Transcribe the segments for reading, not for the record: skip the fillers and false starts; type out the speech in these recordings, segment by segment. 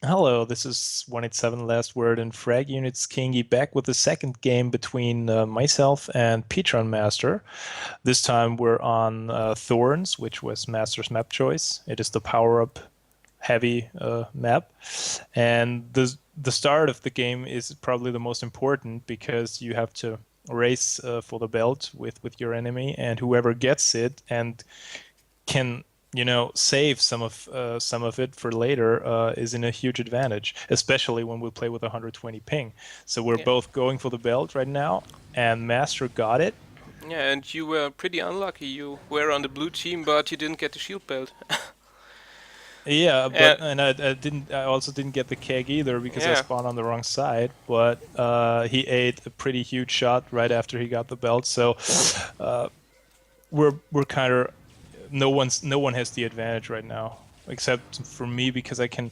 Hello, this is 187 Last Word and Frag Units Kingy back with the second game between myself and Petron Master. This time we're on Thorns, which was Master's map choice. It is the power-up heavy map. And the start of the game is probably the most important because you have to race for the belt with your enemy, and whoever gets it and can save some of it for later is in a huge advantage, especially when we play with 120 ping. So we're Yeah. both going for the belt right now, and Master got it. Yeah, and you were pretty unlucky. You were on the blue team, but you didn't get the shield belt. Yeah, but And I also didn't get the keg either because I yeah, spawned on the wrong side. But he ate a pretty huge shot right after he got the belt. So uh, we're kind of no one has the advantage right now except for me because I can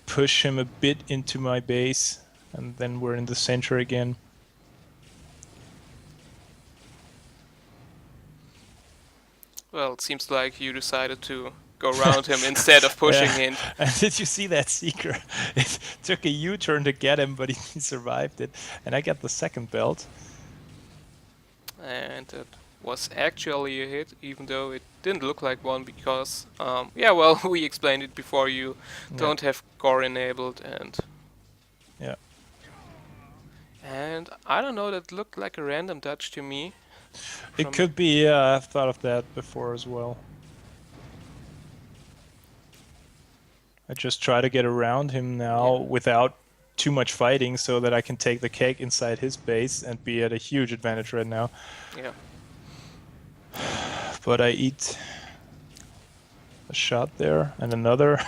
push him a bit into my base, and then we're in the center again. well, it seems like you decided to go around him instead of pushing Yeah. him. And did you see that seeker? It took a U-turn to get him, but he survived it, and I got the second belt. And it was actually a hit, even though it didn't look like one because, yeah, well, we explained it before. You Yeah, don't have core enabled, and yeah. I don't know. That looked like a random dodge to me. It From could be. Yeah, I've thought of that before as well. I just try to get around him now yeah, without too much fighting so that I can take the cake inside his base and be at a huge advantage right now. yeah. But I eat a shot there and another.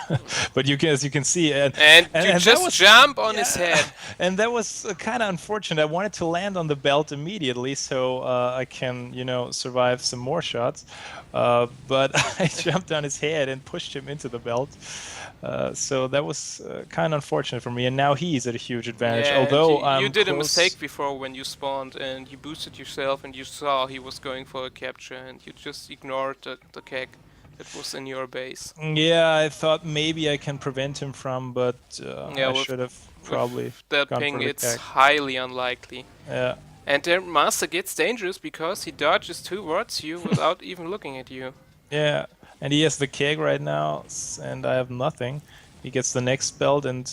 But as you can see, And you and that just was, jump on his yeah, head. and that was kind of unfortunate. I wanted to land on the belt immediately so I can, survive some more shots. But I jumped on his head and pushed him into the belt. So that was kind of unfortunate for me. And now he's at a huge advantage, Yeah, and although you I'm did a mistake close. before when you spawned and you boosted yourself and you saw he was going for a capture and you just ignored the keg that was in your base. Yeah, I thought maybe I can prevent him from, but Yeah, I should have probably with that gone ping, for the it's cake. highly unlikely. Yeah. And their master gets dangerous because he dodges towards you without even looking at you. Yeah, and he has the keg right now, and I have nothing. He gets the next belt, and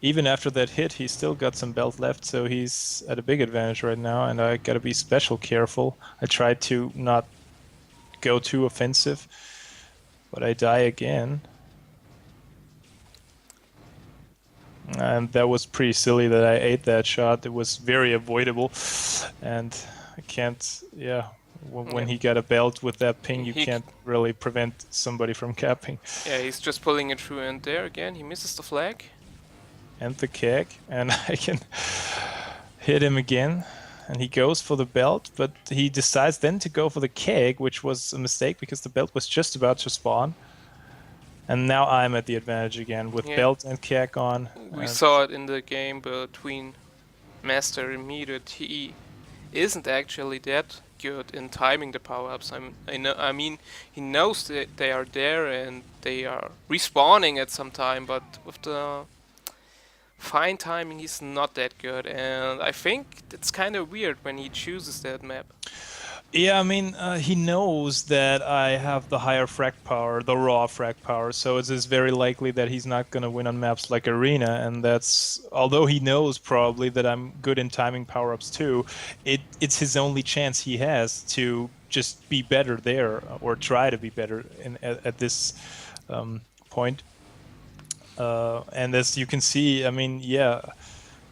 even after that hit, he still got some belt left, so he's at a big advantage right now, and I gotta be special careful. I tried to not go too offensive, but I die again. And that was pretty silly that I ate that shot. It was very avoidable, and I can't, yeah. When Yeah, he got a belt with that ping, you he can't really prevent somebody from capping. yeah, he's just pulling it through and there again he misses the flag. And the kick, and I can hit him again. And he goes for the belt, but he decides then to go for the keg, which was a mistake because the belt was just about to spawn. And now I'm at the advantage again with Yeah, belt and keg on. we And saw it in the game between Master and me that he isn't actually that good in timing the power-ups. I mean, he knows that they are there and they are respawning at some time, but with the fine timing, he's not that good. And I think it's kind of weird when he chooses that map. yeah, I mean, he knows that I have the higher frag power, the raw frag power, so it is very likely that he's not going to win on maps like Arena, and that's, although he knows probably that I'm good in timing power-ups too, it's his only chance he has to just be better there, or try to be better at this point. And as you can see, I mean, yeah,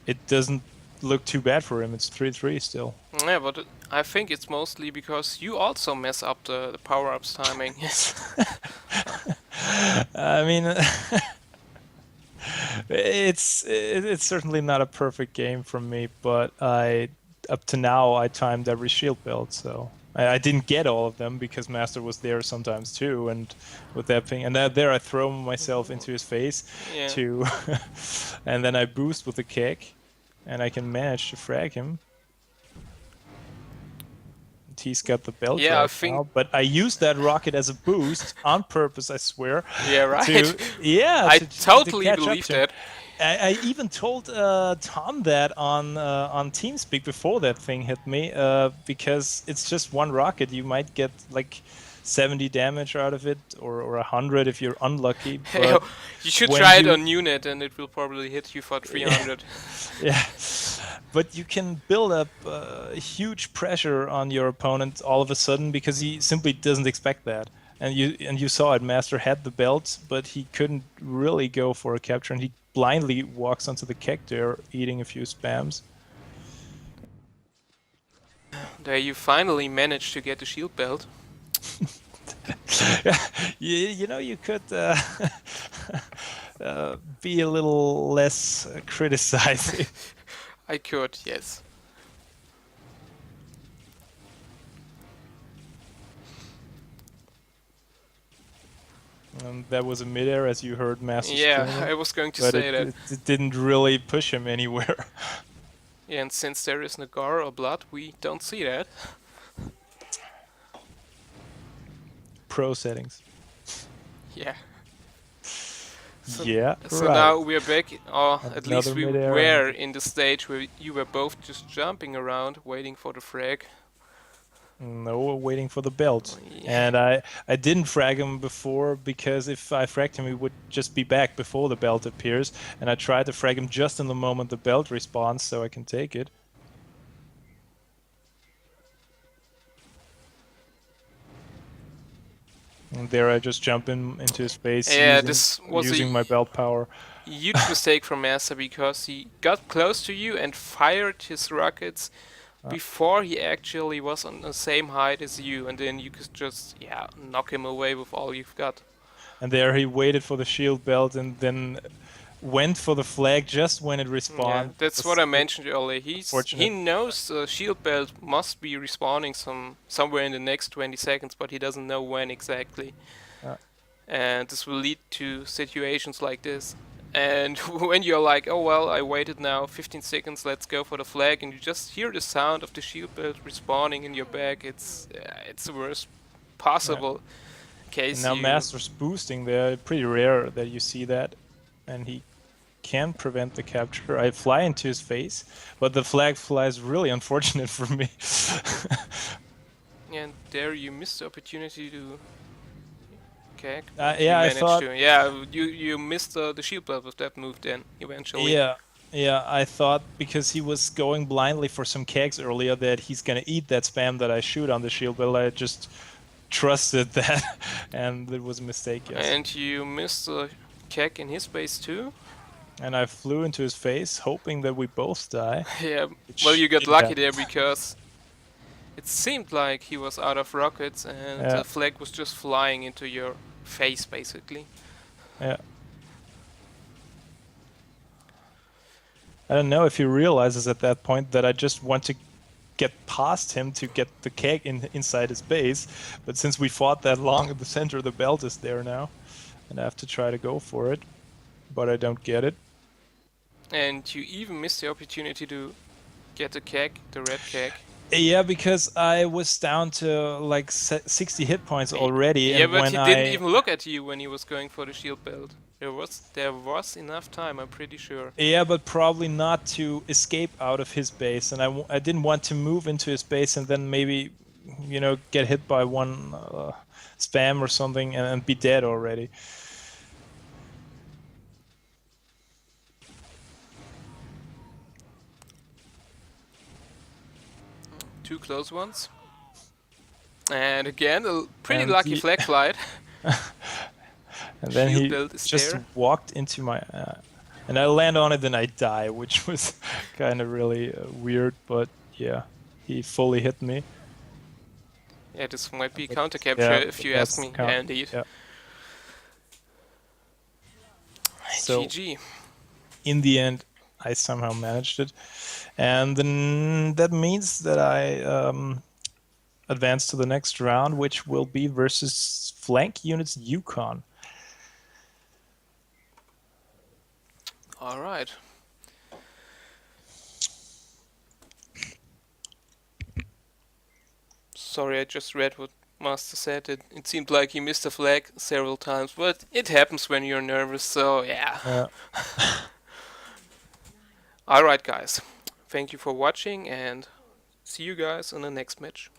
it doesn't look too bad for him. It's 3-3 still. Yeah, but I think it's mostly because you also mess up the power-ups timing. I mean, it's certainly not a perfect game from me, but I up to now I timed every shield build, so I didn't get all of them because Master was there sometimes too, and with that ping, and there I throw myself into his face Yeah. to, and then I boost with the kick, and I can manage to frag him. he's got the belt Yeah, I right think. now. But I used that rocket as a boost on purpose, I swear, Yeah, right. to yeah I to totally catch up believe to him. that. I even told Tom that on TeamSpeak before that thing hit me, because it's just one rocket. You might get like 70 damage out of it, or 100 if you're unlucky. But You should when try it you on Unit and it will probably hit you for yeah, 300. yeah, but you can build up huge pressure on your opponent all of a sudden because he simply doesn't expect that. And you saw it. Master had the belt, but he couldn't really go for a capture, and he blindly walks onto the keg there, eating a few spams. There you finally managed to get the shield belt. You could be a little less criticizing. I could, yes. And that was a midair, as you heard Master Yeah, screaming, I was going to but say it, that. it, it didn't really push him anywhere. And since there is no gore or blood, we don't see that. Pro settings. Yeah. So, Yeah, so right. now we're back, or at least Another we midair, were and in the stage where you were both just jumping around, waiting for the frag. no, we're waiting for the belt. Yeah. And I didn't frag him before because if I fragged him, he would just be back before the belt appears. And I tried to frag him just in the moment the belt respawns so I can take it. And there I just jump into his face Yeah, using this was using a my belt power. huge mistake from Master because he got close to you and fired his rockets Uh, before he actually was on the same height as you, and then you could just, yeah, knock him away with all you've got. and there he waited for the shield belt and then went for the flag just when it Yeah, respawned. that's what Was I mentioned earlier. He unfortunate. knows the shield belt must be respawning somewhere in the next 20 seconds, but he doesn't know when exactly. Uh, And this will lead to situations like this. And when you're like, oh well, I waited now 15 seconds, let's go for the flag, and you just hear the sound of the shield belt respawning in your back, it's the worst yeah. possible And case now you. Master's boosting there. Pretty rare that you see that. And he can prevent the capture. I fly into his face, but the flag flies really unfortunate for me. And there you missed the opportunity to. Okay, you Yeah, I managed thought, to. Yeah, you missed the shield belt with that move then, eventually. yeah, yeah, I thought because he was going blindly for some kegs earlier that he's gonna eat that spam that I shoot on the shield, but I just trusted that, and it was a mistake, yes. And you missed the keg in his base too. And I flew into his face, hoping that we both die, Yeah, well, which you got didn't lucky happen. there because it seemed like he was out of rockets and Yeah, the flag was just flying into your face, basically. yeah. I don't know if he realizes at that point that I just want to get past him to get the keg inside his base, but since we fought that long at the center, the belt is there now, and I have to try to go for it, but I don't get it. And you even missed the opportunity to get the keg, the red keg. Yeah, because I was down to like 60 hit points already, Yeah, and but when he didn't I even look at you when he was going for the shield belt. There was enough time, I'm pretty sure. yeah, but probably not to escape out of his base, and I didn't want to move into his base and then maybe, get hit by one spam or something and be dead already. Two close ones. And again, a pretty And lucky flag flight. and then Shield he belt is just there. walked into my, and I land on it and I die, which was kind of really weird, but yeah, he fully hit me. Yeah, this might be But counter capture yeah, if but you ask that's me. count. Yeah, indeed. Yeah. So GG. in the end, I somehow managed it, and then that means that I advance to the next round, which will be versus flank units Yukon. Alright. Sorry, I just read what Master said. It seemed like he missed a flag several times, but it happens when you're nervous, so yeah. Yeah. Alright, guys. Thank you for watching, and see you guys in the next match.